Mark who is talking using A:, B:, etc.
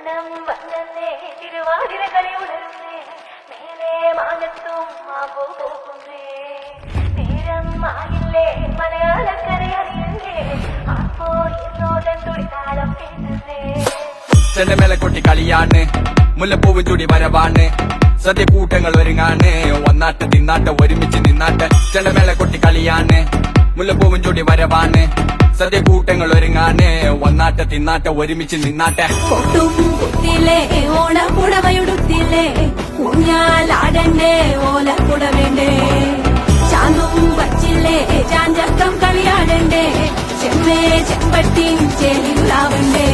A: ഓണം വന്നേ തിരുവാതിരകളി ഉണർന്നേ മേലെ മാനത്തും മാവോ പോകുന്നേ നേരം ആയില്ലേ മലയാളക്കരയറിയല്ലേ അപ്പോ എന്നോടൻ തുടിതാളം കേട്ടേ
B: ചെണ്ടമേള കൊട്ടി കളിയാണ് മുല്ലപ്പൂവും ചൂടി വരവാണ് സദ്യ കൂട്ടങ്ങൾ ഒരുങ്ങാണ് ഒന്നാട്ട് തിന്നാട്ട് ഒരുമിച്ച് നിന്നാട്ട് ചെണ്ടമേള കൊട്ടി കളിയാണ് മുല്ലപ്പൂവും ചൂടി വരവാണ് സദ്യ കൂട്ടങ്ങൾ ഒരുങ്ങാണ് ഒന്നാട്ട് തിന്നാട്ട് ഒരുമിച്ച് നിന്നാട്ടെ
A: കൊട്ടും കുത്തില്ലേ ഓണക്കുടവയുടുത്തില്ലേ ഊഞ്ഞാലാടണ്ടേ ഓലക്കുട വേണ്ടേ ചാന്തും വച്ചില്ലേ ചാഞ്ചക്കം കളിയാടണ്ടേ ചെമ്മേ ചെമ്പട്ടിൻ ചെലിയുലാവണ്ടേ